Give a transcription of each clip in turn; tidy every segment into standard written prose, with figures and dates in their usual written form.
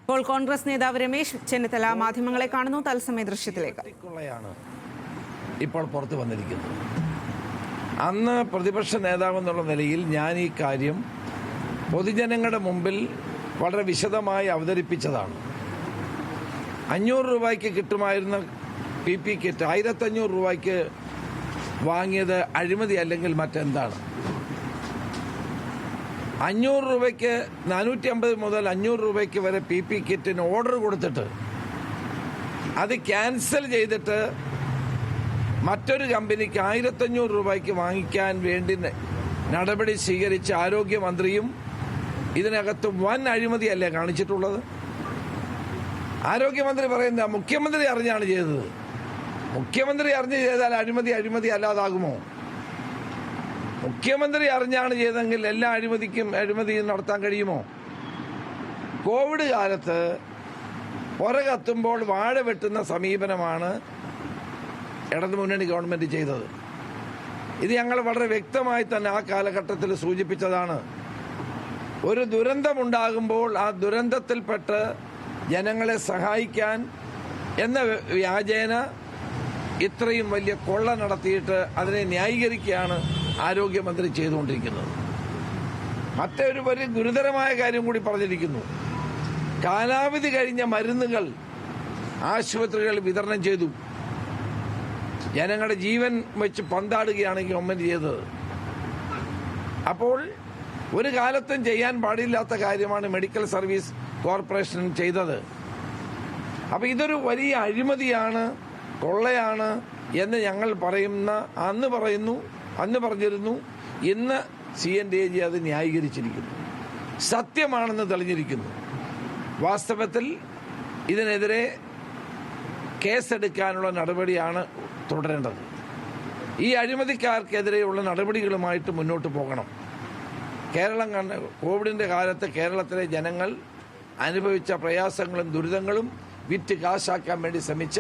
ഇപ്പോൾ കോൺഗ്രസ് നേതാവ് രമേശ് ചെന്നിത്തല മാധ്യമങ്ങളെ കാണുന്നു. തത്സമയ ദൃശ്യത്തിലേക്ക്. ഇപ്പോൾ പുറത്തു വന്നിരിക്കുന്നത്. അന്ന് പ്രതിപക്ഷ നേതാവ് എന്നുള്ള നിലയിൽ ഞാൻ ഈ കാര്യം പൊതുജനങ്ങളുടെ മുമ്പിൽ വളരെ വിശദമായി അവതരിപ്പിച്ചതാണ്. 500 രൂപയ്ക്ക് കിട്ടുമായിരുന്ന PP കിറ്റ് 1500 രൂപയ്ക്ക് വാങ്ങിയത് അഴിമതി അല്ലെങ്കിൽ മറ്റെന്താണ്? 500 രൂപയ്ക്ക് 450 മുതൽ 500 രൂപയ്ക്ക് വരെ PP കിറ്റിന് ഓർഡർ കൊടുത്തിട്ട് അത് ക്യാൻസൽ ചെയ്തിട്ട് മറ്റൊരു കമ്പനിക്ക് 1500 രൂപയ്ക്ക് വാങ്ങിക്കാൻ വേണ്ടി നടപടി സ്വീകരിച്ച ആരോഗ്യമന്ത്രിയും ഇതിനകത്ത് വൻ അഴിമതിയല്ലേ കാണിച്ചിട്ടുള്ളത്? ആരോഗ്യമന്ത്രി പറയുന്ന മുഖ്യമന്ത്രി അറിഞ്ഞാണ് ചെയ്തത്. മുഖ്യമന്ത്രി അറിഞ്ഞ് ചെയ്താൽ അഴിമതി അല്ലാതാകുമോ? മുഖ്യമന്ത്രി അറിഞ്ഞാണ് ചെയ്തെങ്കിൽ എല്ലാ അഴിമതിയും നടത്താൻ കഴിയുമോ? കോവിഡ് കാലത്ത് പുറകത്തുമ്പോൾ വാഴ വെട്ടുന്ന സമീപനമാണ് ഇടതുമുന്നണി ഗവൺമെന്റ് ചെയ്തത്. ഇത് ഞങ്ങൾ വളരെ വ്യക്തമായി തന്നെ ആ കാലഘട്ടത്തിൽ സൂചിപ്പിച്ചതാണ്. ഒരു ദുരന്തമുണ്ടാകുമ്പോൾ ആ ദുരന്തത്തിൽപ്പെട്ട് ജനങ്ങളെ സഹായിക്കാൻ എന്ന വ്യാജേന ഇത്രയും വലിയ കൊള്ള നടത്തിയിട്ട് അതിനെ ന്യായീകരിക്കുകയാണ് ആരോഗ്യമന്ത്രി ചെയ്തുകൊണ്ടിരിക്കുന്നത്. മറ്റൊരു വലിയ ഗുരുതരമായ കാര്യം കൂടി പറഞ്ഞിരിക്കുന്നു. കാലാവധി കഴിഞ്ഞ മരുന്നുകൾ ആശുപത്രികൾ വിതരണം ചെയ്തു. ജനങ്ങളുടെ ജീവൻ വെച്ച് പന്താടുകയാണ് ഗവൺമെന്റ് ചെയ്തത്. അപ്പോൾ ഒരു കാലത്തും ചെയ്യാൻ പാടില്ലാത്ത കാര്യമാണ് മെഡിക്കൽ സർവീസ് കോർപ്പറേഷൻ ചെയ്തത്. അപ്പോൾ ഇതൊരു വലിയ അഴിമതിയാണ്, കൊള്ളയാണ് എന്ന് ഞങ്ങൾ അന്ന് പറഞ്ഞിരുന്നു. ഇന്ന് CNDAG അത് ന്യായീകരിച്ചിരിക്കുന്നു. സത്യമാണെന്ന് തെളിഞ്ഞിരിക്കുന്നു. വാസ്തവത്തിൽ ഇതിനെതിരെ കേസെടുക്കാനുള്ള നടപടിയാണ് തുടരേണ്ടത്. ഈ അഴിമതിക്കാർക്കെതിരെയുള്ള നടപടികളുമായിട്ട് മുന്നോട്ട് പോകണം. കേരളം കോവിഡിന്റെ കാലത്ത് കേരളത്തിലെ ജനങ്ങൾ അനുഭവിച്ച പ്രയാസങ്ങളും ദുരിതങ്ങളും വിറ്റ് കാശാക്കാൻ വേണ്ടി ശ്രമിച്ച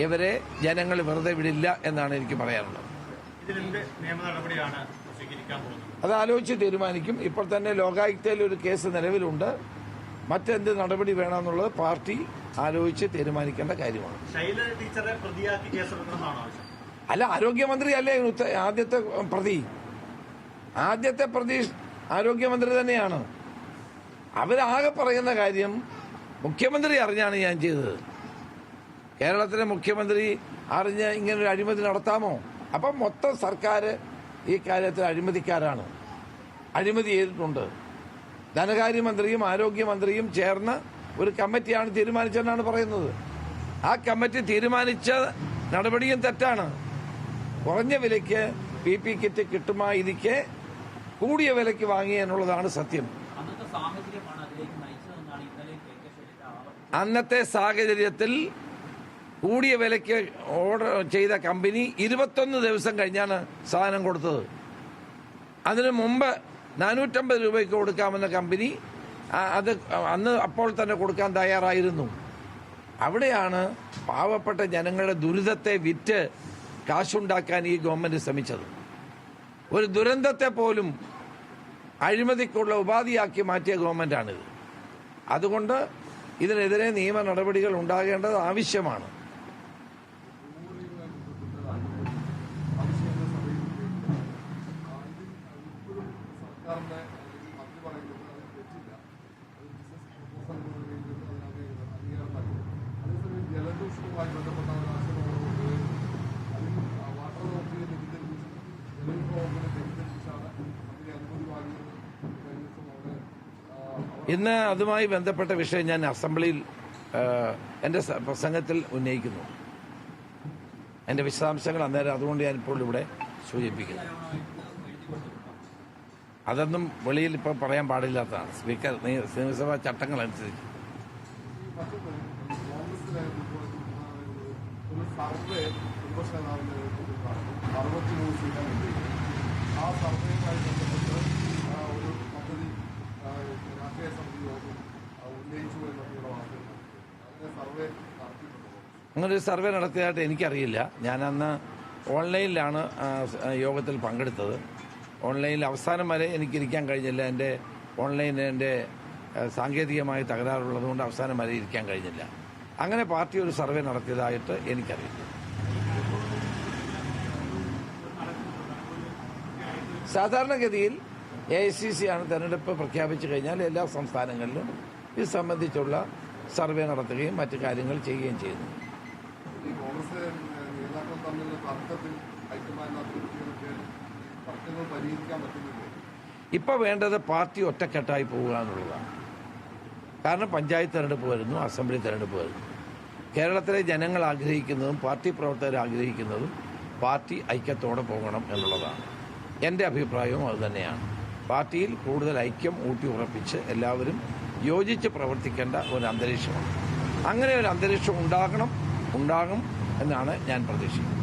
ഇവരെ ജനങ്ങൾ വെറുതെ വിടില്ല എന്നാണ് എനിക്ക് പറയാനുള്ളത്. അത് ആലോചിച്ച് തീരുമാനിക്കും. ഇപ്പോൾ തന്നെ ലോകായുക്തയിൽ ഒരു കേസ് നിലവിലുണ്ട്. മറ്റെന്ത് നടപടി വേണമെന്നുള്ളത് പാർട്ടി ആലോചിച്ച് തീരുമാനിക്കേണ്ട കാര്യമാണ്. അല്ല, ആരോഗ്യമന്ത്രി അല്ലേ ആദ്യത്തെ പ്രതി ആരോഗ്യമന്ത്രി തന്നെയാണ്. അവരാകെ പറയുന്ന കാര്യം മുഖ്യമന്ത്രി അറിഞ്ഞാണ് ഞാൻ ചെയ്തത്. കേരളത്തിലെ മുഖ്യമന്ത്രി അറിഞ്ഞ് ഇങ്ങനൊരു അഴിമതി നടത്താമോ? അപ്പം മൊത്തം സർക്കാർ ഈ കാര്യത്തിൽ അഴിമതിക്കാരാണ്, അഴിമതി ചെയ്തിട്ടുണ്ട്. ധനകാര്യമന്ത്രിയും ആരോഗ്യമന്ത്രിയും ചേർന്ന് ഒരു കമ്മിറ്റിയാണ് തീരുമാനിച്ചതെന്നാണ് പറയുന്നത്. ആ കമ്മിറ്റി തീരുമാനിച്ച നടപടിയും തെറ്റാണ്. കുറഞ്ഞ വിലയ്ക്ക് PP കിറ്റ് കിട്ടുമായിരിക്കെ കൂടിയ വിലയ്ക്ക് വാങ്ങി എന്നുള്ളതാണ് സത്യം. അന്നത്തെ സാഹചര്യത്തിൽ കൂടിയ വിലയ്ക്ക് ഓർഡർ ചെയ്ത കമ്പനി 21 ദിവസം കഴിഞ്ഞാണ് സാധനം കൊടുത്തത്. അതിനു മുമ്പ് 450 രൂപയ്ക്ക് കൊടുക്കാമെന്ന കമ്പനി അത് അപ്പോൾ തന്നെ കൊടുക്കാൻ തയ്യാറായിരുന്നു. അവിടെയാണ് പാവപ്പെട്ട ജനങ്ങളുടെ ദുരിതത്തെ വിറ്റ് കാശുണ്ടാക്കാൻ ഈ ഗവൺമെന്റ് ശ്രമിച്ചത്. ഒരു ദുരന്തത്തെ പോലും അഴിമതിക്കുള്ള ഉപാധിയാക്കി മാറ്റിയ ഗവൺമെന്റാണിത്. അതുകൊണ്ട് ഇതിനെതിരെ നിയമ നടപടികൾ ഉണ്ടാകേണ്ടത് ആവശ്യമാണ്. ഇന്ന് അതുമായി ബന്ധപ്പെട്ട വിഷയം ഞാൻ അസംബ്ലിയിൽ എൻ്റെ പ്രസംഗത്തിൽ ഉന്നയിക്കുന്നു. എൻ്റെ വിശദാംശങ്ങൾ അന്നേരം അതുകൊണ്ട് ഞാനിപ്പോൾ ഇവിടെ സൂചിപ്പിക്കുന്നു. അതൊന്നും വെളിയിൽ ഇപ്പോൾ പറയാൻ പാടില്ലാത്തതാണ് സ്പീക്കർ നിയമസഭാ ചട്ടങ്ങളനുസരിച്ച്. അങ്ങനൊരു സർവേ നടത്തിയതായിട്ട് എനിക്കറിയില്ല. ഞാൻ അന്ന് ഓൺലൈനിലാണ് യോഗത്തിൽ പങ്കെടുത്തത്. ഓൺലൈനിൽ അവസാനം വരെ എനിക്കിരിക്കാൻ കഴിഞ്ഞില്ല. എൻ്റെ ഓൺലൈൻ എൻ്റെ സാങ്കേതികമായി തകരാറുള്ളതുകൊണ്ട് അവസാനം വരെ ഇരിക്കാൻ കഴിഞ്ഞില്ല. അങ്ങനെ പാർട്ടി ഒരു സർവേ നടത്തിയതായിട്ട് എനിക്കറിയില്ല. സാധാരണഗതിയിൽ AICC ആണ് തെരഞ്ഞെടുപ്പ് പ്രഖ്യാപിച്ചു കഴിഞ്ഞാൽ എല്ലാ സംസ്ഥാനങ്ങളിലും ഇത് സംബന്ധിച്ചുള്ള സർവേ നടത്തുകയും മറ്റു കാര്യങ്ങൾ ചെയ്യുകയും ചെയ്യുന്നു. ഇപ്പോൾ വേണ്ടത് പാർട്ടി ഒറ്റക്കെട്ടായി പോവുക എന്നുള്ളതാണ്. കാരണം പഞ്ചായത്ത് തെരഞ്ഞെടുപ്പ് വരുന്നു, അസംബ്ലി തെരഞ്ഞെടുപ്പ് വരുന്നു. കേരളത്തിലെ ജനങ്ങൾ ആഗ്രഹിക്കുന്നതും പാർട്ടി പ്രവർത്തകർ ആഗ്രഹിക്കുന്നതും പാർട്ടി ഐക്യത്തോടെ പോകണം എന്നുള്ളതാണ്. എൻ്റെ അഭിപ്രായവും അതുതന്നെയാണ്. പാർട്ടിയിൽ കൂടുതൽ ഐക്യം ഊട്ടി ഉറപ്പിച്ച് എല്ലാവരും യോജിച്ച് പ്രവർത്തിക്കേണ്ട ഒരു അന്തരീക്ഷമാണ്. അങ്ങനെ ഒരു അന്തരീക്ഷം ഉണ്ടാകും എന്നാണ് ഞാൻ പ്രതീക്ഷിക്കുന്നത്.